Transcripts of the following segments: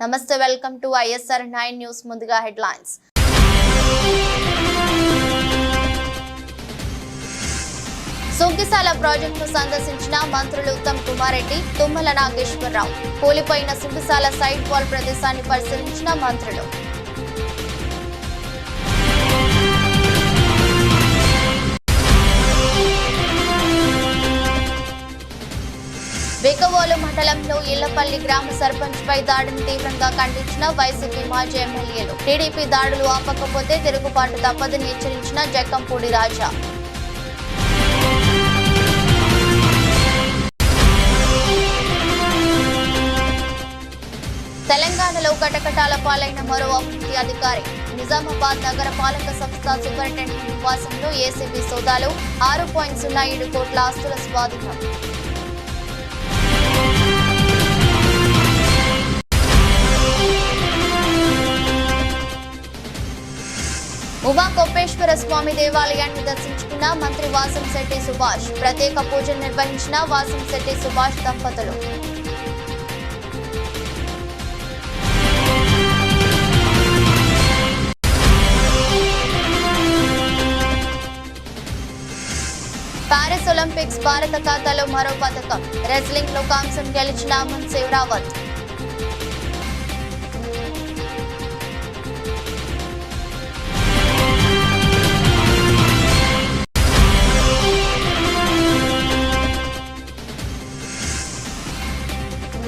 నమస్తే, welcome to ISR 9 news. ముందుగా headlines. Sunkisala ప్రాజెక్టును సందర్శించిన మంత్రులు ఉత్తమ్ కుమార్ రెడ్డి, తుమ్మల నాగేశ్వరరావు. కూలిపోయిన సుంకిసాల సైడ్ వాల్ ప్రదేశాన్ని పరిశీలించిన మంత్రులు. వేకవోలు మండలంలో ఇళ్లపల్లి గ్రామ సర్పంచ్ పై దాడిని తీవ్రంగా ఖండించిన వైసీపీ మాజీ ఎమ్మెల్యేలు. టీడీపీ దాడులు ఆపకపోతే తిరుగుబాటు తప్పదని హెచ్చరించిన జక్కంపూడి రాజా. తెలంగాణలో కటకటాల పాలైన మరో అభివృద్ధి అధికారి. నిజామాబాద్ నగర పాలక సంస్థ సూపరింటెండెంట్ నివాసంలో ఏసీబీ సోదాలు. 6.07 కోట్ల ఆస్తుల స్వాధీనం. ఉమా కోపేశ్వర స్వామి దేవాలయాన్ని దర్శించుకున్న మంత్రి వాసంశెట్టి సుభాష్. ప్రత్యేక పూజలు నిర్వహించిన వాసంశెట్టి సుభాష్ దంపతులు. పారిస్ ఒలింపిక్స్ భారత ఖాతాలో మరో పథకం. రెజ్లింగ్ లో కాంస్యం గెలిచిన అమన్ సేవరావత్.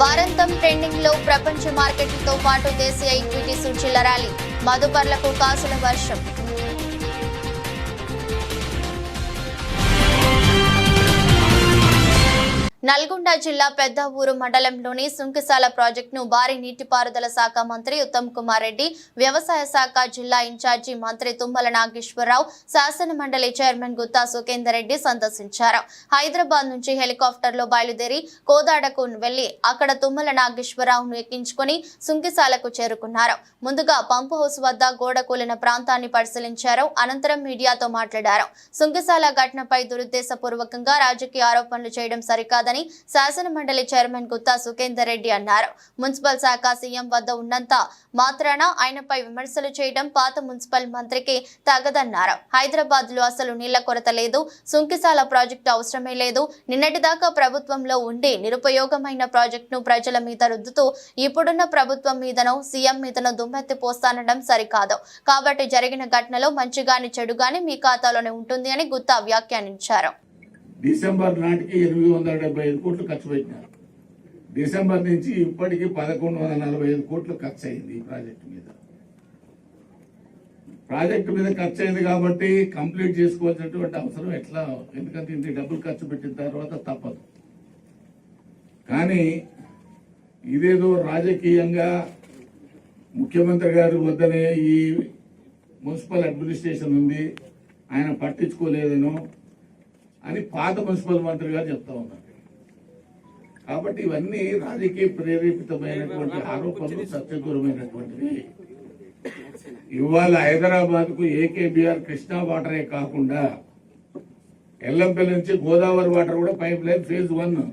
వారాంతం ట్రెండింగ్ లో ప్రపంచ మార్కెట్లతో పాటు దేశీయ ఈక్విటీ సూచీల ర్యాలీ. మదుపర్లకు కాసుల వర్షం. నల్గొండ జిల్లా పెద్ద ఊరు మండలంలోని సుంకిసాల ప్రాజెక్టును భారీ నీటిపారుదల శాఖ మంత్రి ఉత్తమ్ కుమార్ రెడ్డి, వ్యవసాయ శాఖ జిల్లా ఇన్ఛార్జి మంత్రి తుమ్మల నాగేశ్వరరావు, శాసన మండలి చైర్మన్ గుత్తా సుఖేందర్ రెడ్డి సందర్శించారు. హైదరాబాద్ నుంచి హెలికాప్టర్లో బయలుదేరి కోదాడకు వెళ్లి అక్కడ తుమ్మల నాగేశ్వరరావును ఎక్కించుకుని సుంకిసాలకు చేరుకున్నారు. ముందుగా పంపు హౌస్ వద్ద గోడ కూలిన ప్రాంతాన్ని పరిశీలించారు. అనంతరం మీడియాతో మాట్లాడారు. సుంకిసాల ఘటనపై దురుద్దేశపూర్వకంగా రాజకీయ ఆరోపణలు చేయడం సరికాదని శాసన మండలి చైర్మన్ గుత్తా సుఖేందర్ రెడ్డి అన్నారు. మున్సిపల్ శాఖ సీఎం వద్ద ఉన్నంత మాత్రాన ఆయనపై విమర్శలు చేయడం పాత మున్సిపల్ మంత్రికి తగదన్నారు. హైదరాబాద్ లో అసలు నీళ్ల కొరత లేదు, సుంకిసాల ప్రాజెక్టు అవసరమే లేదు. నిన్నటిదాకా ప్రభుత్వంలో ఉండి నిరుపయోగమైన ప్రాజెక్టును ప్రజల మీద రుద్దుతూ ఇప్పుడున్న ప్రభుత్వం మీదనో సీఎం మీదనో దుమ్మెత్తి పోస్తానడం సరికాదు. కాబట్టి జరిగిన ఘటనలో మంచిగాని చెడుగాని మీ ఖాతాలోనే ఉంటుంది అని గుత్తా వ్యాఖ్యానించారు. డిసెంబర్ నాటికి 875 కోట్లు ఖర్చు పెట్టినారు. డిసెంబర్ నుంచి ఇప్పటికీ 1145 కోట్లు ఖర్చు అయింది ఈ ప్రాజెక్టు మీద ఖర్చు అయింది కాబట్టి కంప్లీట్ చేసుకోవాల్సినటువంటి అవసరం ఎట్లా, ఎందుకంటే ఇంత డబ్బులు ఖర్చు పెట్టిన తర్వాత తప్పదు. కానీ ఇదేదో రాజకీయంగా ముఖ్యమంత్రి గారి వద్దనే ఈ మున్సిపల్ అడ్మినిస్ట్రేషన్ ఉంది, ఆయన పట్టించుకోలేదనో అని పాత మున్సిపల్ మంత్రి గారు చెప్తా ఉన్నారు. కాబట్టి ఇవన్నీ రాజకీయ ప్రేరేపితమైనటువంటి ఆరోపణలు, సత్యదూరమైనటువంటివి. ఇవాళ హైదరాబాద్ కు ఏకేబీఆర్ కృష్ణా వాటరే కాకుండా ఎల్లంపల్లి నుంచి గోదావరి వాటర్ కూడా పైప్ లైన్ ఫేజ్ 1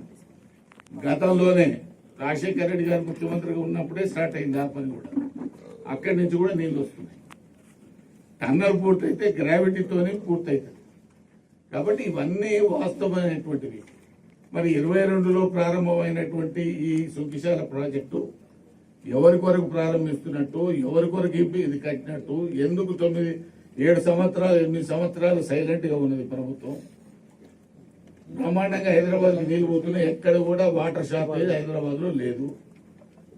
గతంలోనే రాజశేఖర రెడ్డి గారు ముఖ్యమంత్రిగా ఉన్నప్పుడే స్టార్ట్ అయింది. ఆ పని కూడా అక్కడి నుంచి కూడా నీళ్లు వస్తున్నాయి. టన్నల్ పూర్తయితే గ్రావిటీతోనే పూర్తవుతుంది. కాబట్టి ఇవన్నీ వాస్తవమైనటువంటివి. మరి 22లో ప్రారంభమైనటువంటి ఈ సుంకిసాల ప్రాజెక్టు ఎవరి కొరకు ప్రారంభిస్తున్నట్టు, ఎవరి కొరకు ఇది కట్టినట్టు, ఎందుకు 7 సంవత్సరాలు 8 సంవత్సరాలు సైలెంట్ గా ఉన్నది ప్రభుత్వం. బ్రహ్మాండంగా హైదరాబాద్ నీళ్లు పోతున్నాయి. ఎక్కడ కూడా వాటర్ షార్టేజ్ హైదరాబాద్ లో లేదు.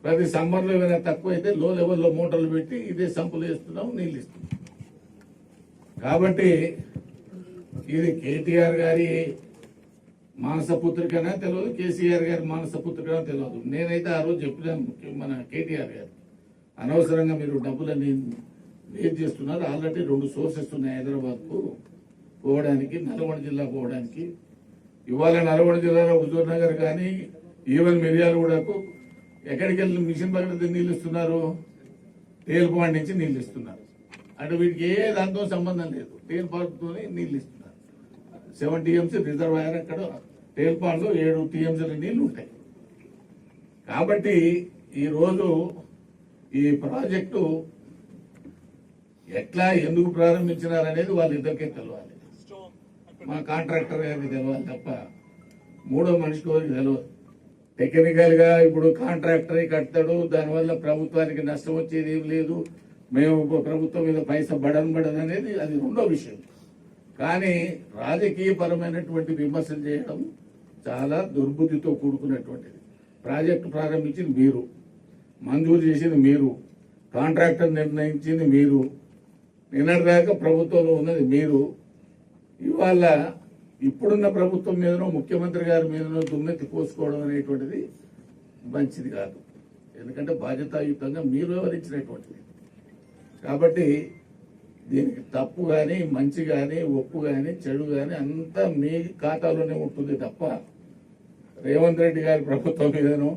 ప్రతి సమ్మర్ లో ఏమైనా తక్కువ అయితే లో లెవెల్లో మోటార్లు పెట్టి ఇదే సంపులు వేస్తున్నాం, నీళ్ళు ఇస్తున్నాం. కాబట్టి ఇది కేటీఆర్ గారి మానసపుత్రికనా తెలియదు, కేసీఆర్ గారి మానసపుత్రికనా తెలియదు. నేనైతే ఆ రోజు చెప్పినాను మన కేటీఆర్ గారు, అనవసరంగా మీరు డబ్బులన్నీ వేస్ట్ చేస్తున్నారు. ఆల్రెడీ 2 సోర్సెస్ ఉన్నాయి హైదరాబాద్ కు పోవడానికి, నల్గొండ జిల్లా పోవడానికి. ఇవాళ నల్గొండ జిల్లాలో హుజూర్ నగర్ కానీ ఈవెన్ మిర్యాలగూడకు ఎక్కడికి వెళ్ళి మిషన్ భగీరథ నీళ్ళు ఇస్తున్నారు, తేల్పాడు నుంచి నీళ్ళు ఇస్తున్నారు. అంటే వీటికి ఏ దాంతో సంబంధం లేదు, తేల్పాడుతోనే నీళ్ళు ఇస్తున్నారు. 7 TMC రిజర్వాయర్ అక్కడ తేల్పాడులో 7 TMCల నీళ్లు ఉంటాయి. కాబట్టి ఈ రోజు ఈ ప్రాజెక్టు ఎట్లా ఎందుకు ప్రారంభించినారనేది వాళ్ళిద్దరికే తెలవాలి. మా కాంట్రాక్టర్ గారికి తెలవాలి తప్ప మూడో మనిషికి ఎవరికి తెలియదు. టెక్నికల్ గా ఇప్పుడు కాంట్రాక్టర్ కడతాడు, దానివల్ల ప్రభుత్వానికి నష్టం వచ్చేది ఏం లేదు, మేము ప్రభుత్వం మీద పైసా బడన్ అనేది అది రెండో విషయం. కానీ రాజకీయ పరమైనటువంటి విమర్శలు చేయడం చాలా దుర్బుద్ధితో కూడుకున్నటువంటిది. ప్రాజెక్టు ప్రారంభించింది మీరు, మంజూరు చేసింది మీరు, కాంట్రాక్టర్ నిర్ణయించింది మీరు, నిన్నటిదాకా ప్రభుత్వంలో ఉన్నది మీరు. ఇవాళ ఇప్పుడున్న ప్రభుత్వం మీదనో ముఖ్యమంత్రి గారి మీదనో దుమ్మెత్తి పోసుకోవడం అనేటువంటిది మంచిది కాదు. ఎందుకంటే బాధ్యతాయుతంగా మీరు వివరించినటువంటిది. కాబట్టి దీనికి తప్పు కానీ మంచి కానీ ఒప్పు కానీ చెడు కానీ అంతా మీ ఖాతాలోనే ఉంటుంది తప్ప రేవంత్ రెడ్డి గారి ప్రభుత్వం మీదనో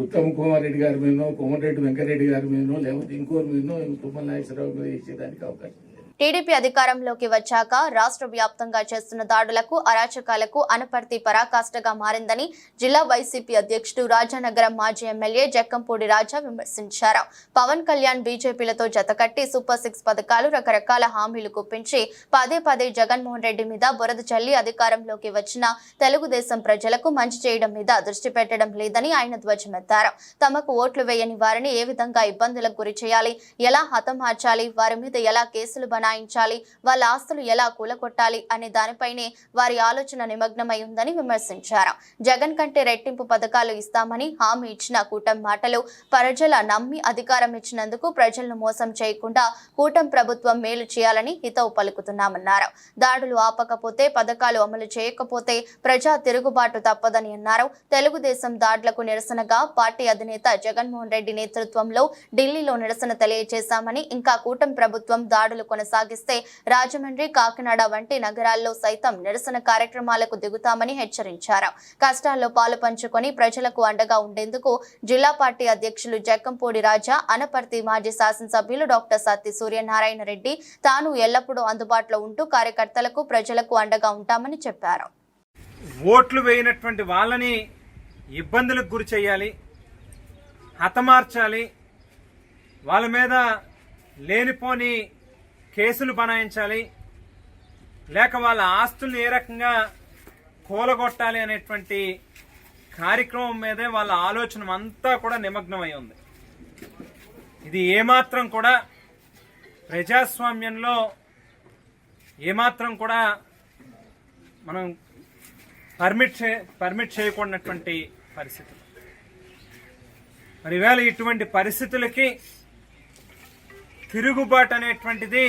ఉత్తమ్ కుమార్ రెడ్డి గారి మీదనో కోమటిరెడ్డి వెంకరెడ్డి గారి మీదనో లేకపోతే ఇంకోరి మీదనో తుమ్మల నాగేశ్వరరావు మీద ఇచ్చేదానికి అవకాశం లేదు. టీడీపీ అధికారంలోకి వచ్చాక రాష్ట్ర వ్యాప్తంగా చేస్తున్న దాడులకు, అరాచకాలకు అనపర్తి పరాకాష్ఠగా మారిందని జిల్లా వైసీపీ అధ్యక్షుడు రాజానగరం మాజీ ఎమ్మెల్యే జక్కంపూడి రాజా విమర్శించారు. పవన్ కళ్యాణ్ బీజేపీలతో జతకట్టి సూపర్ 6 పథకాలు, రకరకాల హామీలు గుప్పించి పదే జగన్మోహన్ రెడ్డి మీద బురద చల్లి అధికారంలోకి వచ్చిన తెలుగుదేశం ప్రజలకు మంచి చేయడం మీద దృష్టి పెట్టడం లేదని ఆయన ధ్వజమెత్తారు. తమకు ఓట్లు వేయని వారిని ఏ విధంగా ఇబ్బందులకు గురి చేయాలి, ఎలా హతమార్చాలి, వారి మీద ఎలా కేసులు బనాయించాలి, వాళ్ళ ఆస్తులు ఎలా కూలగొట్టాలి అనే దానిపైనే వారి ఆలోచన నిమగ్నమై ఉందని విమర్శించారు. జగన్ కంటే రెట్టింపు పథకాలు ఇస్తామని హామీ ఇచ్చిన కూటమి మాటలు ప్రజల నమ్మి అధికారం ఇచ్చినందుకు ప్రజలను మోసం చేయకుండా కూటమి ప్రభుత్వం మేలు చేయాలని హితవు పలుకుతున్నామన్నారు. దాడులు ఆపకపోతే, పథకాలు అమలు చేయకపోతే ప్రజా తిరుగుబాటు తప్పదని అన్నారు. తెలుగుదేశం దాడులకు నిరసనగా పార్టీ అధినేత జగన్మోహన్ రెడ్డి నేతృత్వంలో ఢిల్లీలో నిరసన తెలియజేశామని, ఇంకా కూటమి ప్రభుత్వం దాడులు కొనసాగిస్తే రాజమండ్రి, కాకినాడ వంటి నగరాల్లో సైతం నిరసన కార్యక్రమాలకు దిగుతామని హెచ్చరించారు. కష్టాల్లో పాలు పంచుకొని ప్రజలకు అండగా ఉండేందుకు జిల్లా పార్టీ అధ్యక్షులు జక్కంపూడి రాజా, అనపర్తి మాజీ శాసనసభ్యులు డాక్టర్ సత్తి సూర్యనారాయణ రెడ్డి తాను ఎల్లప్పుడూ అందుబాటులో ఉంటూ కార్యకర్తలకు, ప్రజలకు అండగా ఉంటామని చెప్పారు. ఓట్లు వేయనటువంటి వాళ్ళని ఇబ్బందులకు గురి చేయాలి, హతమార్చాలి, వాళ్ళ మీద లేనిపోని కేసులు బనాయించాలి, లేక వాళ్ళ ఆస్తుల్ని ఏ రకంగా కూలగొట్టాలి అనేటువంటి కార్యక్రమం మీదే వాళ్ళ ఆలోచన అంతా కూడా నిమగ్నమై ఉంది. ఇది ఏమాత్రం కూడా ప్రజాస్వామ్యంలో ఏమాత్రం కూడా మనం పర్మిట్ చేయకూడనటువంటి పరిస్థితులు. మరి ఈవేళ ఇటువంటి పరిస్థితులకి తిరుగుబాటు అనేటువంటిది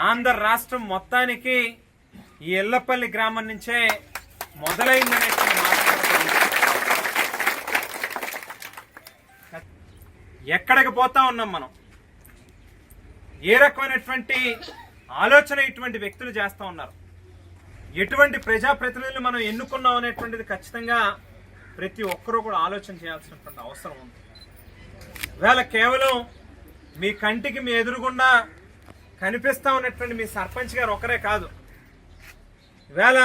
ఆంధ్ర రాష్ట్రం మొత్తానికి ఈ ఎల్లపల్లి గ్రామం నుంచే మొదలైందనేటువంటి మాట. ఎక్కడికి పోతా ఉన్నాం మనం, ఏ రకమైనటువంటి ఆలోచన ఇటువంటి వ్యక్తులు చేస్తూ ఉన్నారు, ఎటువంటి ప్రజాప్రతినిధులు మనం ఎన్నుకున్నాం అనేటువంటిది ఖచ్చితంగా ప్రతి ఒక్కరూ కూడా ఆలోచన చేయాల్సినటువంటి అవసరం ఉంది. ఇవాళ కేవలం మీ కంటికి మీ ఎదురుగుండా కనిపిస్తా ఉన్నటువంటి మీ సర్పంచ్ గారు ఒకరే కాదు, ఇవాళ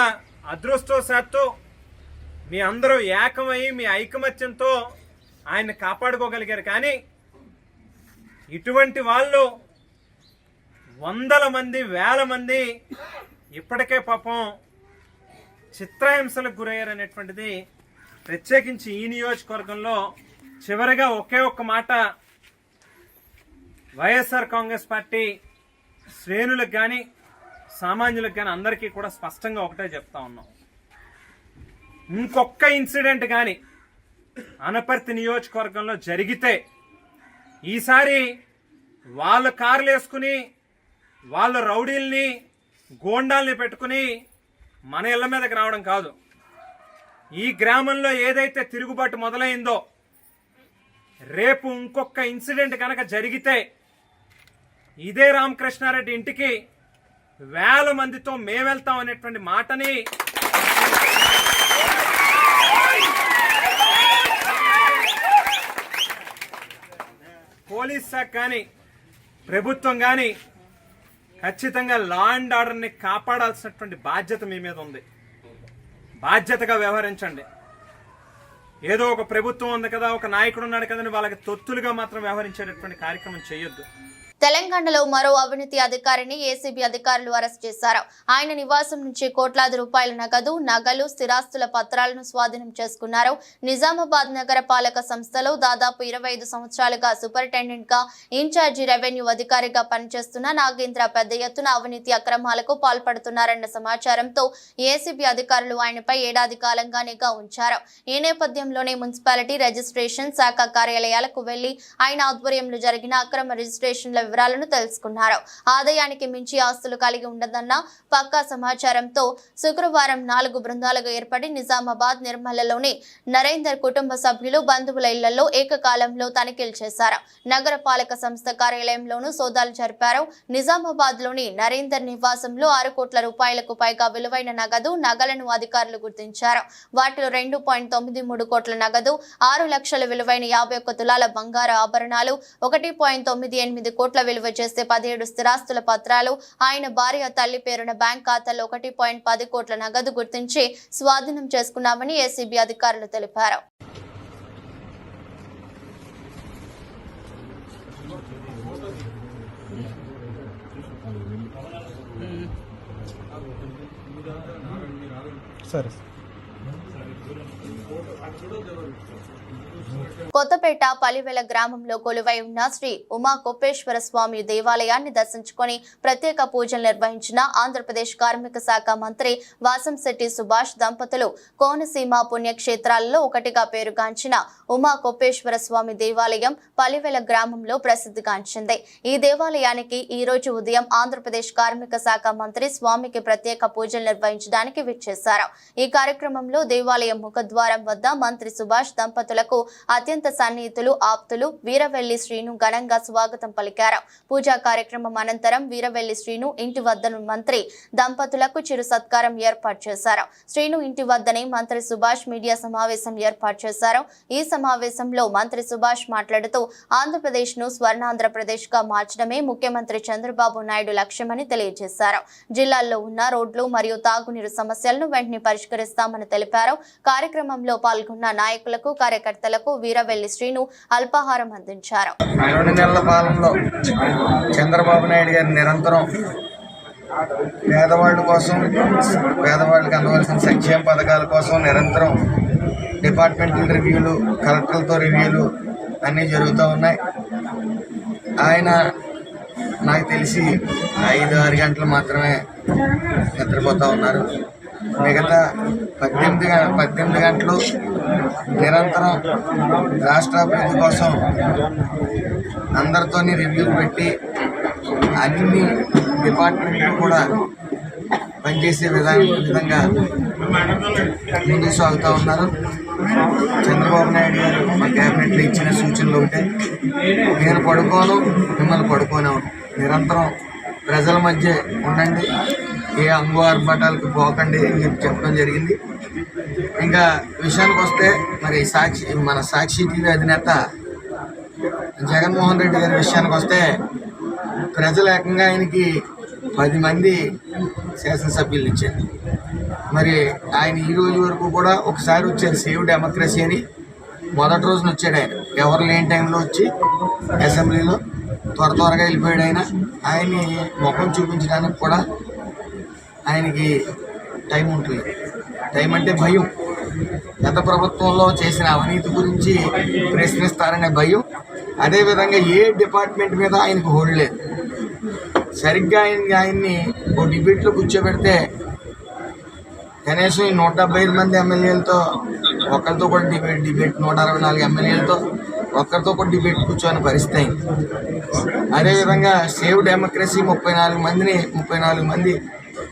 అదృష్టవశాత్తు మీ అందరూ ఏకమై మీ ఐకమత్యంతో ఆయన్ని కాపాడుకోగలిగారు. కానీ ఇటువంటి వాళ్ళు వందల మంది, వేల మంది ఇప్పటికే పాపం చిత్రహింసలకు గురయ్యారనేటువంటిది ప్రత్యేకించి ఈ నియోజకవర్గంలో చివరిగా ఒకే ఒక్క మాట వైఎస్ఆర్ కాంగ్రెస్ పార్టీ శ్రేణులకు కానీ సామాన్యులకు కానీ అందరికీ కూడా స్పష్టంగా ఒకటే చెప్తా ఉన్నాం. ఇంకొక ఇన్సిడెంట్ కానీ అనపర్తి నియోజకవర్గంలో జరిగితే ఈసారి వాళ్ళ కార్లు వేసుకుని వాళ్ళ రౌడీల్ని, గోండాల్ని పెట్టుకుని మన ఇళ్ల మీదకి రావడం కాదు. ఈ గ్రామంలో ఏదైతే తిరుగుబాటు మొదలైందో రేపు ఇంకొక ఇన్సిడెంట్ కనుక జరిగితే ఇదే రామకృష్ణారెడ్డి ఇంటికి వేల మందితో మేమెళ్తాం అనేటువంటి మాటని పోలీస్ శాఖ కానీ ప్రభుత్వం కానీ ఖచ్చితంగా లా అండ్ ఆర్డర్ని కాపాడాల్సినటువంటి బాధ్యత మీ మీద ఉంది. బాధ్యతగా వ్యవహరించండి. ఏదో ఒక ప్రభుత్వం ఉంది కదా, ఒక నాయకుడు ఉన్నాడు కదని వాళ్ళకి తొత్తులుగా మాత్రం వ్యవహరించేటటువంటి కార్యక్రమం చేయొద్దు. తెలంగాణలో మరో అవినీతి అధికారిని ఏసీబీ అధికారులు అరెస్ట్ చేశారు. ఆయన నివాసం నుంచి కోట్లాది రూపాయల నగదు, నగలు, స్థిరాస్తుల పత్రాలను స్వాధీనం చేసుకున్నారు. నిజామాబాద్ నగర పాలక సంస్థలో దాదాపు 25 సంవత్సరాలుగా సూపరింటెండెంట్ గా ఇన్ఛార్జి రెవెన్యూ అధికారిగా పనిచేస్తున్న నాగేంద్ర పెద్ద ఎత్తున అవినీతి అక్రమాలకు పాల్పడుతున్నారన్న సమాచారంతో ఏసీబీ అధికారులు ఆయనపై ఏడాది కాలంగా నిఘా ఉంచారు. ఈ నేపథ్యంలోనే మున్సిపాలిటీ రిజిస్ట్రేషన్ శాఖ కార్యాలయాలకు వెళ్లి ఆయన ఆధ్వర్యంలో జరిగిన అక్రమ రిజిస్ట్రేషన్ల వివరాలను తెలుసుకున్నారు. ఆదాయానికి మించి ఆస్తులు కలిగి ఉండదన్న పక్కా సమాచారంతో శుక్రవారం 4 బృందాలుగా ఏర్పడి నిజామాబాద్, నిర్మలలోని నరేందర్ కుటుంబ సభ్యులు, బంధువుల ఇళ్లలో ఏకకాలంలో తనిఖీలు చేశారు. నగర పాలక సంస్థ కార్యాలయంలోనూ సోదాలు జరిపారు. నిజామాబాద్ లోని నరేందర్ నివాసంలో 6 కోట్ల రూపాయలకు పైగా విలువైన నగదు, నగలను అధికారులు గుర్తించారు. వాటిలో 2.93 కోట్ల నగదు, 6 లక్షల విలువైన 51 తులాల బంగారు ఆభరణాలు, 1.98 కోట్ల విలువ చేసే 17 స్థిరాస్తుల పత్రాలు, ఆయన భార్య తల్లి పేరున బ్యాంక్ ఖాతాలో 1.10 కోట్ల నగదు గుర్తించి స్వాధీనం చేసుకున్నామని ఏసీబీ అధికారులు తెలిపారు. కొత్తపేట పలివెల గ్రామంలో కొలువై ఉన్న శ్రీ ఉమా కోపేశ్వర స్వామి దేవాలయాన్ని దర్శించుకొని ప్రత్యేక పూజలు నిర్వహించిన ఆంధ్రప్రదేశ్ కార్మిక శాఖ మంత్రి వాసంశెట్టి సుభాష్ దంపతులు కోనసీమ పుణ్యక్షేత్రాలలో ఒకటిగా పేరుగాంచిన ఉమా కోపేశ్వర స్వామి దేవాలయం పలివెల గ్రామంలో ప్రసిద్ధిగాంచింది. ఈ దేవాలయానికి ఈ రోజు ఉదయం ఆంధ్రప్రదేశ్ కార్మిక శాఖ మంత్రి స్వామికి ప్రత్యేక పూజలు నిర్వహించడానికి విచ్చేశారు. ఈ కార్యక్రమంలో దేవాలయం ముఖద్వారం వద్ద మంత్రి సుభాష్ దంపతులకు అత్యంత సన్నిహితులు, ఆప్తులు వీరవెల్లి శ్రీను ఘనంగా స్వాగతం పలికారు. పూజా కార్యక్రమం అనంతరం వీరవెల్లి శ్రీను ఇంటి వద్దను మంత్రి దంపతులకు చిరు సత్కారం ఏర్పాటు చేశారు. శ్రీను ఇంటి వద్దనే మంత్రి సుభాష్ మీడియా సమావేశం ఏర్పాటు చేశారు. ఈ సమావేశంలో మంత్రి సుభాష్ మాట్లాడుతూ ఆంధ్రప్రదేశ్ ను స్వర్ణాంధ్రప్రదేశ్ గా మార్చడమే ముఖ్యమంత్రి చంద్రబాబు నాయుడు లక్ష్యమని తెలియజేశారు. జిల్లాల్లో ఉన్న రోడ్లు మరియు తాగునీరు సమస్యలను వెంటనే పరిష్కరిస్తామని తెలిపారు. కార్యక్రమంలో పాల్గొన్న నాయకులకు, కార్యకర్తలకు వీరవెల్లి శ్రీను అల్పాహారం అందించారు. 2 నెలల పాలనలో చంద్రబాబు నాయుడు గారు నిరంతరం పేదవాళ్ళ కోసం, పేదవాళ్ళకి అందవలసిన సంక్షేమ పథకాల కోసం నిరంతరం డిపార్ట్మెంటల్ రివ్యూలు, కలెక్టర్లతో రివ్యూలు అన్నీ జరుగుతూ ఉన్నాయి. ఆయన నాకు తెలిసి 5-6 గంటలు మాత్రమే నిద్రపోతూ ఉన్నారు. మిగతా 18 గంటలు నిరంతరం రాష్ట్ర అభివృద్ధి కోసం అందరితోని రివ్యూ పెట్టి అన్ని డిపార్ట్మెంట్లు కూడా పనిచేసే విధంగా ముందుకు సాగుతూ ఉన్నారు. చంద్రబాబు నాయుడు గారు మా క్యాబినెట్లో ఇచ్చిన సూచనలు ఒకటే, నేను పడుకోను, మిమ్మల్ని పడుకోను, నిరంతరం ప్రజల మధ్య ఉండండి, ఏ అంగు ఆర్భాటాలకు పోకండి అని చెప్పడం జరిగింది. ఇంకా విషయానికి వస్తే మరి మన సాక్షి టీవీ అధినేత జగన్మోహన్ రెడ్డి గారి విషయానికి వస్తే ప్రజలు ఏకంగా ఆయనకి 10 మంది శాసనసభ్యులు ఇచ్చారు. మరి ఆయన ఈ రోజు వరకు కూడా ఒకసారి వచ్చారు సేవ్ డెమోక్రసీ అని, మొదటి రోజున వచ్చాడు ఆయన, ఎవరు లేని టైంలో వచ్చి అసెంబ్లీలో త్వరగా వెళ్ళిపోయాడు. ఆయన్ని ముఖం చూపించడానికి కూడా ఆయనకి టైం ఉంటుంది. టైం అంటే భయం, గత ప్రభుత్వంలో చేసిన అవినీతి గురించి ప్రశ్నిస్తారనే భయం. అదేవిధంగా ఏ డిపార్ట్మెంట్ మీద ఆయనకు హోల్డ్ లేదు. సరిగ్గా ఆయన్ని ఓ డిబేట్లో కూర్చోబెడితే కనీసం ఈ 175 మంది ఎమ్మెల్యేలతో ఒకరితో కూడా డిబేట్ 164 ఎమ్మెల్యేలతో ఒక్కరితో కూడా డిబేట్ కూర్చోని పరిస్థితి అయింది. అదేవిధంగా సేవ్ డెమోక్రసీ 34 మంది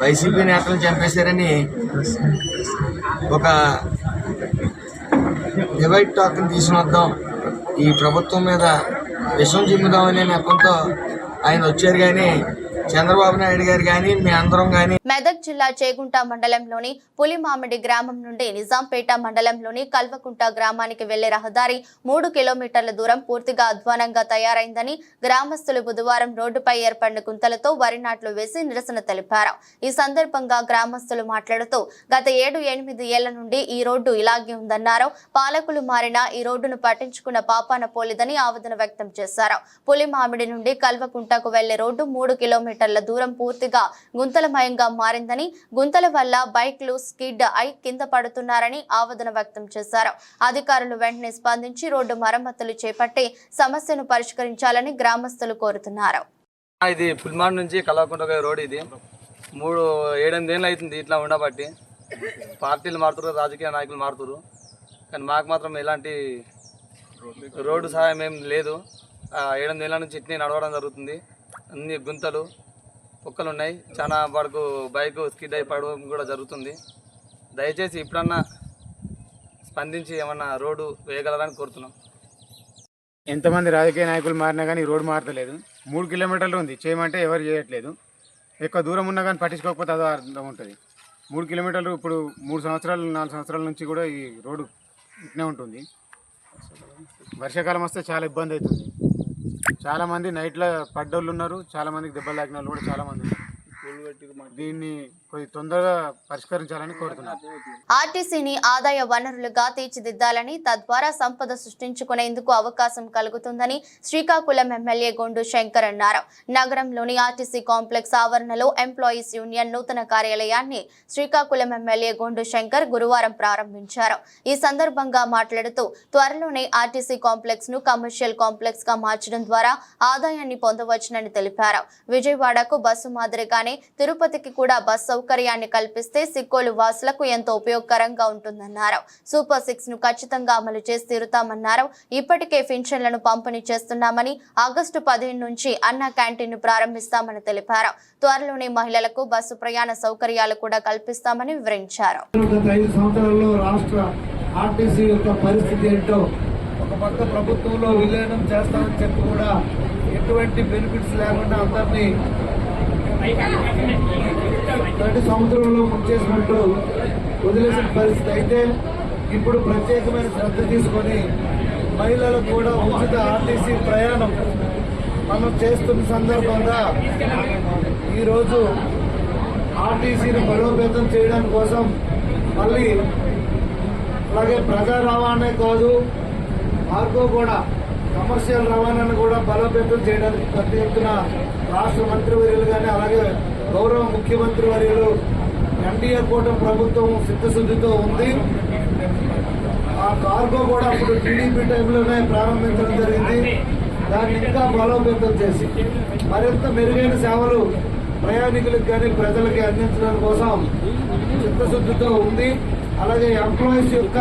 వైసీపీ నేతలను చంపేశారని ఒక డివైడ్ టాక్ని తీసుకువద్దాం, ఈ ప్రభుత్వం మీద విషం చిమ్ముదామనే నెపంతో ఆయన వచ్చారు. కానీ చంద్రబాబు నాయుడు గారు కానీ మీ అందరం కానీ మెదక్ జిల్లా చేగుంట మండలంలోని పులిమామిడి గ్రామం నుండి నిజాంపేట మండలంలోని కల్వకుంట గ్రామానికి వెళ్లే రహదారి 3 కిలోమీటర్ల దూరం పూర్తిగా అధ్వానంగా తయారైందని గ్రామస్తులు బుధవారం రోడ్డుపై ఏర్పడిన గుంతలతో వరి నాట్లు వేసి నిరసన తెలిపారు. ఈ సందర్భంగా గ్రామస్తులు మాట్లాడుతూ గత 7-8 ఏళ్ల నుండి ఈ రోడ్డు ఇలాగే ఉందన్నారు. పాలకులు మారినా ఈ రోడ్డును పట్టించుకున్న పాపాన పోలేదని ఆవేదన వ్యక్తం చేశారు. పులిమామిడి నుండి కల్వకుంటకు వెళ్లే రోడ్డు 3 కిలోమీటర్ల దూరం పూర్తిగా గుంతలమయంగా మారిందని, గుంతల వల్ల బైక్లు స్కిడ్ అయి కింద పడుతున్నారని ఆవేదన వ్యక్తం చేశారు. అధికారులు వెంటనే స్పందించి రోడ్డు మరమ్మతులు చేపట్టి సమస్యను పరిష్కరించాలని గ్రామస్తులు కోరుతున్నారు. ఇది పుల్మాడ్ నుంచి కల్వకుంట రోడ్. ఇది 7-8 ఏళ్ళు అవుతుంది ఇట్లా ఉండబట్టి. పార్టీలు మారుతున్నారు, రాజకీయ నాయకులు మారుతున్నారు, కానీ మాకు మాత్రం ఎలాంటి రోడ్డు సహాయం ఏం లేదు. 7-8 ఏళ్ళ నుంచి ఇట్నే నడవడం జరుగుతుంది. అన్ని గుంతలు కుక్కలు ఉన్నాయి. చాలా వరకు బైక్ స్కిడ్ అయి పడడం కూడా జరుగుతుంది. దయచేసి ఇప్పుడన్నా స్పందించి ఏమన్నా రోడ్డు వేయగలరని కోరుతున్నాం. ఎంతమంది రాజకీయ నాయకులు మారినా కానీ రోడ్డు మారతలేదు. 3 కిలోమీటర్లు ఉంది, చేయమంటే ఎవరు చేయట్లేదు. ఎక్కువ దూరం ఉన్నా కానీ పట్టించుకోకపోతే అదో అర్థం ఉంటుంది. 3 కిలోమీటర్లు ఇప్పుడు 3 సంవత్సరాలు 4 సంవత్సరాల నుంచి కూడా ఈ రోడ్డు ఇట్నే ఉంటుంది. వర్షాకాలం వస్తే చాలా ఇబ్బంది అవుతుంది. చాలామంది నైట్లో పడ్డోళ్ళు ఉన్నారు, చాలామందికి దెబ్బలు తాకిన వాళ్ళు కూడా చాలామంది ఉన్నారు. దీన్ని కొద్ది తొందరగా పరిష్కరించాలని కోరుతున్నారు. ఆర్టీసీని ఆదాయ వనరులుగా తీర్చిదిద్దాలని, తద్వారా సంపద సృష్టించుకునేందుకు అవకాశం కలుగుతుందని శ్రీకాకుళం ఎమ్మెల్యే గొండు శంకర్ అన్నారు. నగరంలోని ఆర్టీసీ కాంప్లెక్స్ ఆవరణలో ఎంప్లాయీస్ యూనియన్ నూతన కార్యాలయాన్ని శ్రీకాకుళం ఎమ్మెల్యే గొండు శంకర్ గురువారం ప్రారంభించారు. ఈ సందర్భంగా మాట్లాడుతూ త్వరలోనే ఆర్టీసీ కాంప్లెక్స్ ను కమర్షియల్ కాంప్లెక్స్ గా మార్చడం ద్వారా ఆదాయాన్ని పొందవచ్చునని తెలిపారు. విజయవాడకు బస్సు మాదిరిగానే తిరుపతికి కూడా బస్ సౌకర్యాన్ని కల్పిస్తే సిక్కోలు వాసులకు ఎంతో ఉపయోగకరంగా ఉంటుందన్నారు. సూపర్ 6 ను ఖచ్చితంగా అమలు చేసి తీరుతామన్నారు. ఇప్పటికే పింఛన్లను పంపిణీ చేస్తున్నామని, ఆగస్టు 15 నుంచి అన్న క్యాంటీన్ ను ప్రారంభిస్తామని తెలిపారు. త్వరలోనే మహిళలకు బస్సు ప్రయాణ సౌకర్యాలు కూడా కల్పిస్తామని వివరించారు. ఆర్టీసీ యొక్క పరిస్థితి ఏంటో ఒక పక్క ప్రభుత్వంలో విలీనం చేస్తామని చెప్పి కూడా ఎటువంటి బెనిఫిట్స్ లేకుండా అందరినీ 20 సంవత్సరంలో ముంచేసినట్టు వదిలేసిన పరిస్థితి. అయితే ఇప్పుడు ప్రత్యేకమైన శ్రద్ధ తీసుకొని మహిళలకు కూడా ఉచిత ఆర్టీసీ ప్రయాణం మనం చేస్తున్న సందర్భంగా ఈరోజు ఆర్టీసీని బలోపేతం చేయడం కోసం మళ్ళీ అలాగే ప్రజా రవాణా కాదు, మార్గో కూడా కమర్షియల్ రవాణాను కూడా బలోపేతం చేయడానికి పెద్ద ఎత్తున రాష్ట్ర మంత్రివర్యులు కానీ అలాగే గౌరవ ముఖ్యమంత్రి వర్యులు ఎన్డీఏ కూటమి ప్రభుత్వం చిత్తశుద్ధితో ఉంది. ఆ కార్గో కూడా అప్పుడు టీడీపీ టైంలోనే ప్రారంభించడం జరిగింది. దాన్ని ఇంకా బలోపేతం చేసి మరింత మెరుగైన సేవలు ప్రయాణికులకు కానీ ప్రజలకి అందించడం కోసం చిత్తశుద్ధితో ఉంది. అలాగే ఎంప్లాయీస్ యొక్క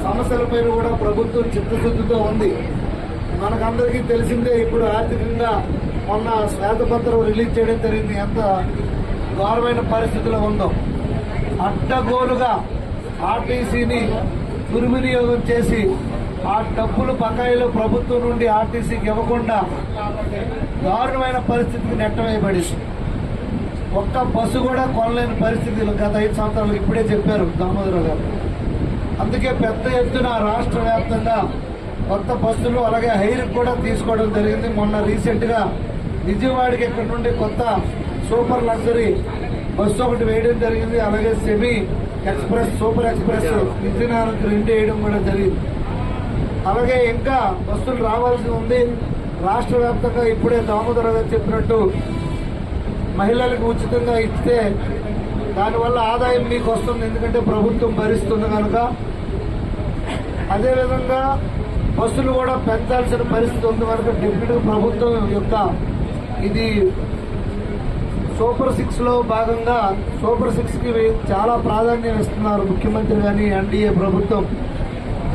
సమస్యలపైన కూడా ప్రభుత్వం చిత్తశుద్ధితో ఉంది. మనకందరికీ తెలిసిందే, ఇప్పుడు ఆర్థికంగా మొన్న శ్వేతపత్రం రిలీజ్ చేయడం జరిగింది. ఎంత ఘోరమైన పరిస్థితిలో ఉందో. అడ్డగోలుగా ఆర్టీసీని దుర్వినియోగం చేసి ఆ డబ్బులు బకాయిలు ప్రభుత్వం నుండి ఆర్టీసీకి ఇవ్వకుండా దారుణమైన పరిస్థితికి నెట్టవేయబడింది. ఒక్క బస్సు కూడా కొనలేని పరిస్థితులు గత 5 సంవత్సరాలు ఇప్పుడే చెప్పారు దామోదరావు గారు. అందుకే పెద్ద ఎత్తున రాష్ట్ర వ్యాప్తంగా కొత్త బస్సులు అలాగే హైర్ కూడా తీసుకోవడం జరిగింది. మొన్న రీసెంట్ గా విజయవాడకి ఇక్కడ నుండి కొత్త సూపర్ లగ్జరీ బస్సు ఒకటి వేయడం జరిగింది. అలాగే సెమీ ఎక్స్ప్రెస్, సూపర్ ఎక్స్ప్రెస్ విజయనగరంకి 2 వేయడం కూడా జరిగింది. అలాగే ఇంకా బస్సులు రావాల్సి ఉంది. రాష్ట్ర వ్యాప్తంగా ఇప్పుడే దామోదరావు గారు చెప్పినట్టు మహిళలకు ఉచితంగా ఇస్తే దానివల్ల ఆదాయం మీకు వస్తుంది, ఎందుకంటే ప్రభుత్వం భరిస్తుంది కనుక. అదేవిధంగా బస్సులు కూడా పెంచాల్సిన పరిస్థితి ఉంది కనుక డిప్యూటీ ప్రభుత్వం యొక్క ఇది సూపర్ 6 లో భాగంగా సూపర్ 6 కి చాలా ప్రాధాన్యం ఇస్తున్నారు ముఖ్యమంత్రి కానీ, ఎన్డీఏ ప్రభుత్వం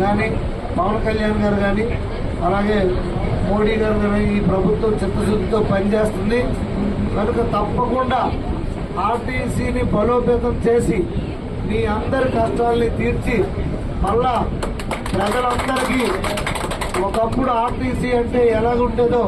కానీ, పవన్ కళ్యాణ్ గారు కానీ, అలాగే మోడీ గారు కానీ ఈ ప్రభుత్వం చిత్తశుద్ధితో పనిచేస్తుంది కనుక తప్పకుండా ఆర్టీసీని బలోపేతం చేసి మీ అందరి కష్టాలని తీర్చి మళ్ళా ప్రజలందరికీ ఒకప్పుడు ఆర్టీసీ అంటే ఎలాగుంటుందో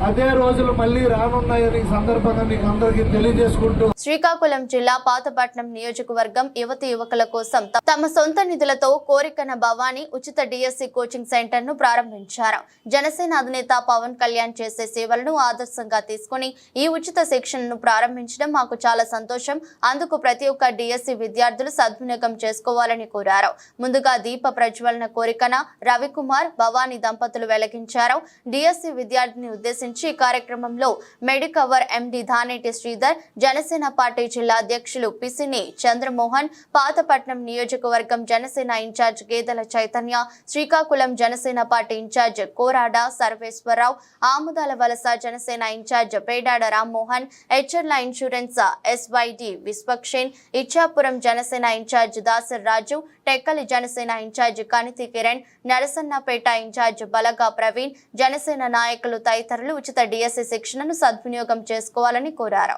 అదే రోజులు మళ్ళీ రానున్నాయని సందర్భంగా మీకు అందరికీ తెలియజేసుకుంటూ శ్రీకాకుళం జిల్లా పాతపట్నం నియోజకవర్గం యువతి యువకుల కోసం తమ సొంత నిధులతో కోరికన భవానీ ఉచిత డిఎస్సి కోచింగ్ సెంటర్ ను ప్రారంభించారు. జనసేన అధినేత పవన్ కళ్యాణ్ చేసే సేవలను ఆదర్శంగా తీసుకుని ఈ ఉచిత శిక్షణను ప్రారంభించడం మాకు చాలా సంతోషం. అందుకు ప్రతి ఒక్క డిఎస్సి విద్యార్థులు సద్వినియోగం చేసుకోవాలని కోరారు. ముందుగా దీప ప్రజ్వలన కోరికన రవికుమార్ భవానీ దంపతులు వెలిగించారు. డిఎస్సి విద్యార్థిని ఉద్దేశించి ఈ కార్యక్రమంలో Medicover MD Dhaneti Sridhar, Janasena party జిల్లా అధ్యక్షులు పిసిని చంద్రమోహన్, పాతపట్నం నియోజకవర్గం Janasena incharge Gedela Chaitanya, Srikakulam Janasena party incharge Korada Sarveswararao, Amudala Valasa Janasena incharge Pedada Rammohan, హెచ్ఎర్ల ఇన్సూరెన్స్ ఎస్వైడి Vishwakshen, Ichchapuram Janasena incharge Dasar Raju, Tekkali Janasena incharge Kaniti Kiran, Narasannapeta incharge Balaga Praveen, Janasena నాయకులు తదితరులు ఉచిత డిఎస్సి శిక్షణను సద్వినియోగం చేసుకోవాలని కోరారు.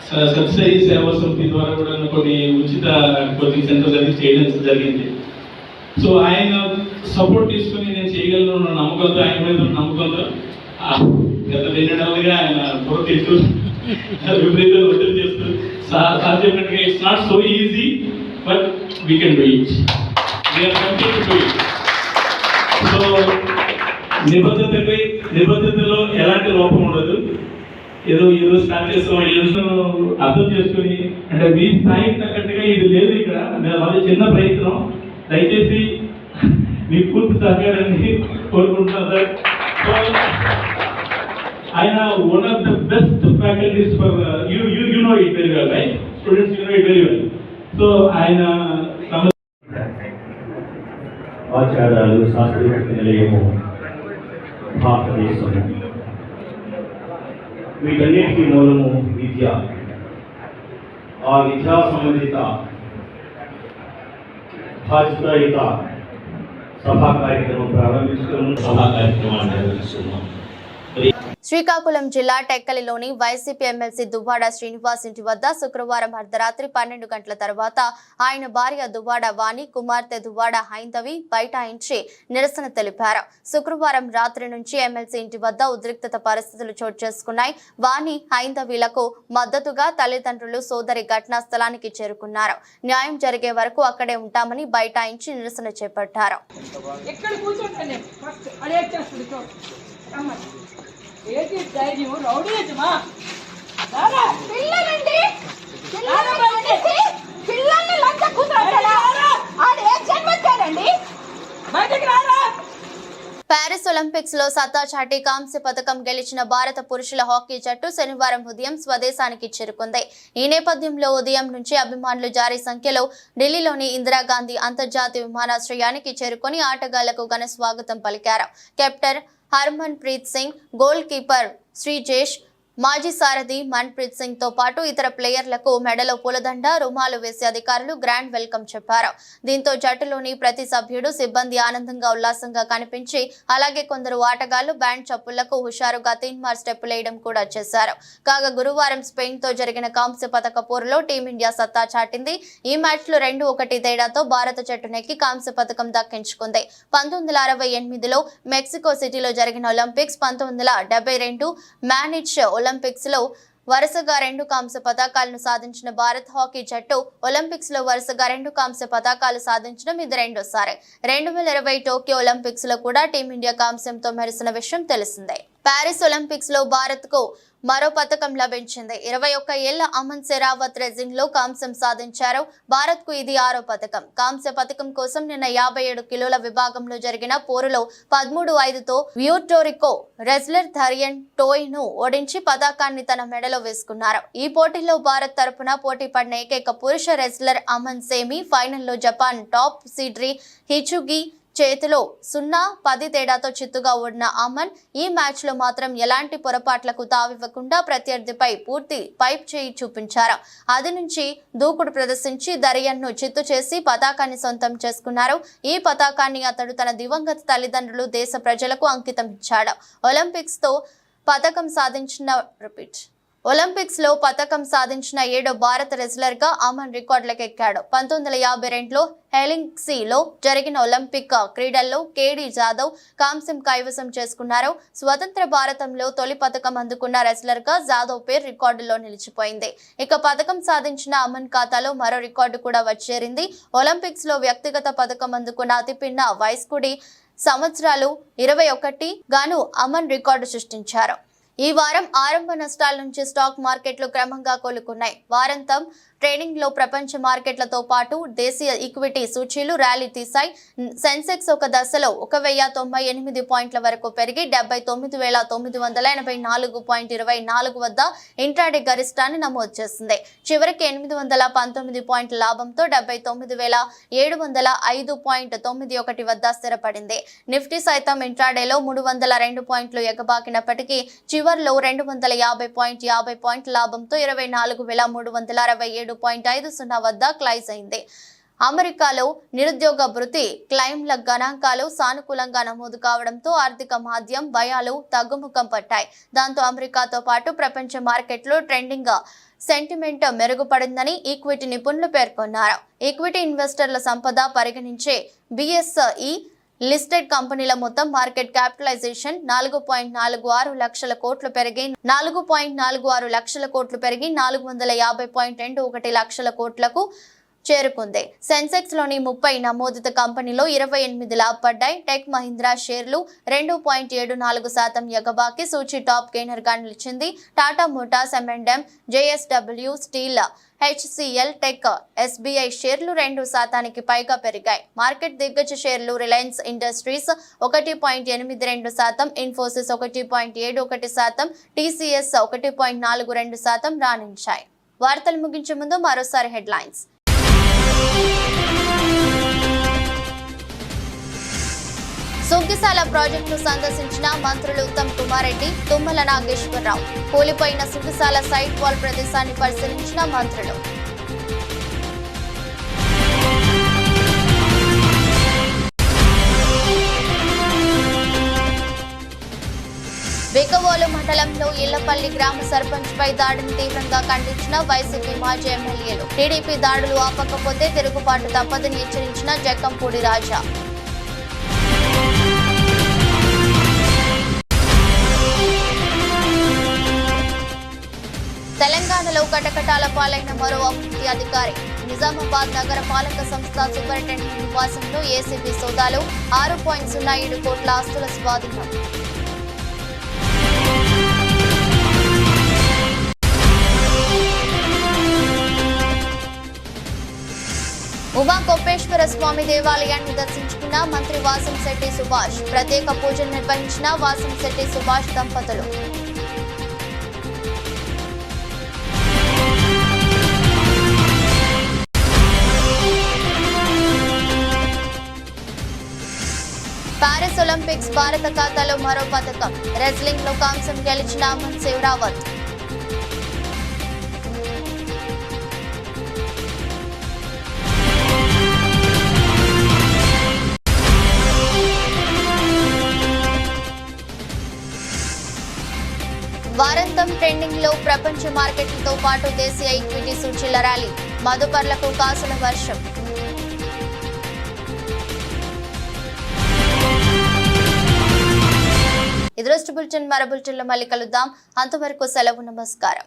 సబ్సిడీ సేవా సమితి ద్వారా కూడా కొన్ని ఉచిత కోచింగ్ సెంటర్స్ అది చేయడం జరిగింది. సో ఆయన సపోర్ట్ తీసుకుని నేను చేయగలను నమ్మకంతో, ఆయన మీద నమ్మకంతో గత 2 నెలలుగా ఆయన పొరతీస్తూ విపరీత ఒత్తిడి చేస్తూ సాధ్యమైనట్టుగా it's not so easy but we can do it. We are complete to do it. So నిబద్ధతలో ఎలాంటి లోపం ఉండదు. ఏదో ఈరోజు స్టార్ట్ చేస్తాం అర్థం చేసుకుని, అంటే మీ స్థాయికి తగ్గట్టుగా ఇది లేదు ఇక్కడ, అది చిన్న ప్రయత్నం. దయచేసి మీ పూర్తి సహకారాన్ని కోరుకుంటున్నాను సార్. ఆయన one of the best faculties for you know it very well, right students, you know it very well. So ఆయన ఆచారాలు, సాంస్కృతిక నిలయము భారతదేశము, వీటన్నిటికీ మూలము విద్య. ఆ విద్యా సంబంధిత బాధ్యతాయుత సభా కార్యక్రమం ప్రారంభించుకున్నాం. సభా కార్యక్రమాన్ని నిర్వహిస్తున్నాం. శ్రీకాకుళం జిల్లా టెక్కలిలోని వైసీపీ ఎమ్మెల్సీ దువ్వాడ శ్రీనివాస్ ఇంటి వద్ద శుక్రవారం అర్ధరాత్రి 12 గంటల తర్వాత ఆయన భార్య దువ్వాడ వాణి, కుమార్తె దువ్వాడ హైందవి బైఠాయించి నిరసన తెలిపారు. శుక్రవారం రాత్రి నుంచి ఎమ్మెల్సీ ఇంటి వద్ద ఉద్రిక్తత పరిస్థితులు చోటు చేసుకున్నాయి. వాణి, హైందవీలకు మద్దతుగా తల్లిదండ్రులు, సోదరి ఘటనా స్థలానికి చేరుకున్నారు. న్యాయం జరిగే వరకు అక్కడే ఉంటామని బైఠాయించి నిరసన చేపట్టారు. ఏంటి ధైర్యం, రౌడీయజమా పిల్లలండి, పిల్లల్ని లంచ కూతురండి, బయటకు రారా. ప్యారిస్ ఒలింపిక్స్ లో సత్తా చాటి కాంస్య పథకం గెలిచిన భారత పురుషుల హాకీ జట్టు శనివారం ఉదయం స్వదేశానికి చేరుకుంది. ఈ నేపథ్యంలో ఉదయం నుంచి అభిమానులు భారీ సంఖ్యలో ఢిల్లీలోని ఇందిరాగాంధీ అంతర్జాతీయ విమానాశ్రయానికి చేరుకుని ఆటగాళ్లకు ఘన స్వాగతం పలికారు. Captain Harman Preet Singh, goal keeper Sreejesh, మాజీ సారథి మన్ప్రీత్ సింగ్ తో పాటు ఇతర ప్లేయర్లకు మెడలో పూలదండ, రుమాలు వేసి అధికారులు గ్రాండ్ వెల్కమ్ చెప్పారు. దీంతో జట్టులోని ప్రతి సభ్యుడు, సిబ్బంది ఆనందంగా ఉల్లాసంగా కనిపించి, అలాగే కొందరు ఆటగాళ్లు బ్యాండ్ చప్పుళ్లకు హుషారుగా తీన్మార్ స్టెప్పులు వేయడం కూడా చేశారు. కాగా గురువారం స్పెయిన్ తో జరిగిన కాంస్య పథక పోరులో టీమిండియా సత్తా చాటింది. ఈ మ్యాచ్ లో 2-1 తేడాతో భారత జట్టు నెక్కి కాంస్య పథకం దక్కించుకుంది. 1968లో మెక్సికో సిటీలో జరిగిన ఒలింపిక్స్, 1972 మ్యానిచ్ ఒలింపిక్స్ లో వరుసగా 2 కాంస్య పతాకాలను సాధించిన భారత్ హాకీ జట్టు ఒలింపిక్స్ లో వరుసగా 2 కాంస్య పతాకాలు సాధించడం ఇది రెండోసారి. 2020 టోక్యో ఒలింపిక్స్ లో కూడా టీమిండియా కాంస్యంతో మెరిసిన విషయం తెలిసిందే. ప్యారిస్ ఒలింపిక్స్ లో భారత్ కు మరో పథకం లభించింది. 21 ఏళ్ల అమన్ సెరావత్ రెజింగ్ లో కాంస్యం సాధించారు. భారత్ కు ఇది 6వ పథకం. కాంస్య పథకం కోసం నిన్న 57 కిలోల విభాగంలో జరిగిన పోరులో 13-5తో వ్యూటోరికో రెజ్లర్ థరియన్ టోయ్ ను ఓడించి పతాకాన్ని తన మెడలో వేసుకున్నారు. ఈ పోటీలో భారత్ తరపున పోటీ పడిన ఏకైక పురుష రెజ్లర్ అమన్ సేమి ఫైనల్లో జపాన్ టాప్ సీడ్రీ హిచుగి చేతిలో 0-10 తేడాతో చిత్తుగా ఓడిన అమన్ ఈ మ్యాచ్ లో మాత్రం ఎలాంటి పొరపాట్లకు తావివ్వకుండా ప్రత్యర్థిపై పూర్తి పైప్ చేయి చూపించారు. అది నుంచి దూకుడు ప్రదర్శించి దరియన్ను చిత్తు చేసి పతాకాన్ని సొంతం చేసుకున్నారు. ఈ పతాకాన్ని అతడు తన దివంగత తల్లిదండ్రులు, దేశ ప్రజలకు అంకితం ఇచ్చాడు. ఒలింపిక్స్ తో పతకం సాధించిన ఒలింపిక్స్ లో పతకం సాధించిన 7వ భారత రెజ్లర్ గా అమన్ రికార్డులకు ఎక్కాడు. 1952లో హెలింగ్సీలో జరిగిన ఒలింపిక్ క్రీడల్లో కేడి జాదవ్ కాంస్యం కైవసం చేసుకున్నారు. స్వతంత్ర భారతంలో తొలి పతకం అందుకున్న రెజ్లర్ గా జాదవ్ పేరు రికార్డులో నిలిచిపోయింది. ఇక పతకం సాధించిన అమన్ ఖాతాలో మరో రికార్డు కూడా వచ్చేరింది. ఒలింపిక్స్ లో వ్యక్తిగత పతకం అందుకున్న అతిపిన్న వయస్కుడి సంవత్సరాలు 21 గాను అమన్ రికార్డు సృష్టించారు. ఈ వారం ఆరంభ నష్టాల నుంచి స్టాక్ మార్కెట్లు క్రమంగా కోలుకున్నాయి. వారాంతం ట్రేడింగ్ లో ప్రపంచ మార్కెట్లతో పాటు దేశీయ ఈక్విటీ సూచీలు ర్యాలీ తీశాయి. సెన్సెక్స్ ఒక దశలో 1098 పాయింట్ల వరకు పెరిగి 79,984.24 వద్ద ఇంట్రాడే గరిష్టాన్ని నమోదు చేసింది. చివరికి 819 పాయింట్ల లాభంతో 79,705.91 వద్ద స్థిరపడింది. నిఫ్టీ సైతం ఇంట్రాడేలో 302 పాయింట్లు ఎగబాకినప్పటికీ చివర్లో 250 పాయింట్ల లాభంతో 24,367.50 వద్ద క్లోజ్ అయింది. అమెరికాలో నిరుద్యోగ భృతి క్లెయిమ్ల గణాంకాలు సానుకూలంగా నమోదు కావడంతో ఆర్థిక మాంద్యం భయాలు తగ్గుముఖం పట్టాయి. దాంతో అమెరికాతో పాటు ప్రపంచ మార్కెట్లో ట్రెండింగ్ సెంటిమెంట్ మెరుగుపడిందని ఈక్విటీ నిపుణులు పేర్కొన్నారు. ఈక్విటీ ఇన్వెస్టర్ల సంపద పరిగణించే BSE లిస్టెడ్ కంపెనీల మొత్తం మార్కెట్ క్యాపిటలైజేషన్ 4.46 లక్షల కోట్లు పెరిగి 450.21 లక్షల కోట్లకు చేరుకుంది. సెన్సెక్స్ లోని 30 నమోదిత కంపెనీలో 28 లాభపడ్డాయి. టెక్ మహీంద్రా షేర్లు 2.74% ఎగబాకి సూచీ టాప్ గెయినర్ గా నిలిచింది. Tata Motors, M&M, JSW steel, HCL tech, SBI షేర్లు 2% పైగా పెరిగాయి. మార్కెట్ దిగ్గజ షేర్లు రిలయన్స్ ఇండస్ట్రీస్ 1.82%, ఇన్ఫోసిస్ 1.71%, TCS 1.42% రాణించాయి. వార్తలు ముగించే ముందు మరోసారి హెడ్లైన్స్. సుంకిశాల ప్రాజెక్టును సందర్శించిన మంత్రులు ఉత్తమ్ కుమార్ రెడ్డి, తుమ్మల నాగేశ్వరరావు. కూలిపోయిన సుంకిశాల సైట్ వాల్ ప్రదేశాన్ని పరిశీలించిన మంత్రులు. బికవోలు మండలంలో ఇళ్లపల్లి గ్రామ సర్పంచ్ పై దాడిని తీవ్రంగా ఖండించిన వైసీపీ మాజీ ఎమ్మెల్యేలు. టీడీపీ దాడులు ఆపకపోతే తిరుగుబాటు తప్పదని హెచ్చరించిన జక్కంపూడి రాజా. తెలంగాణలో కటకటాల పాలైన మరో అభివృద్ధి అధికారి. నిజామాబాద్ నగర పాలక సంస్థ సూపరింటెండెంట్ నివాసంలో ఏసీబీ సోదాలు. 6.07 కోట్ల ఆస్తుల స్వాధీనం. ఉమా కోపేశ్వర స్వామి దేవాలయాన్ని దర్శించుకున్న మంత్రి వాసంశెట్టి సుభాష్. ప్రత్యేక పూజలు నిర్వహించిన వాసంశెట్టి సుభాష్ దంపతులు. పారిస్ ఒలింపిక్స్ భారత ఖాతాలో మరో పథకం. రెజ్లింగ్ లో కాంస్యం గెలిచిన అమన్ శివరావత్. వారాంతం ట్రెండింగ్ లో ప్రపంచ మార్కెట్లతో పాటు దేశీయ ఈక్విటీ సూచీల ర్యాలీ. మదుపర్లకు కాసుల వర్షం. ఇది రోజు బులెటిన్. మరో బులెటిన్లో మళ్ళీ కలుద్దాం. అంతవరకు సెలవు. నమస్కారం.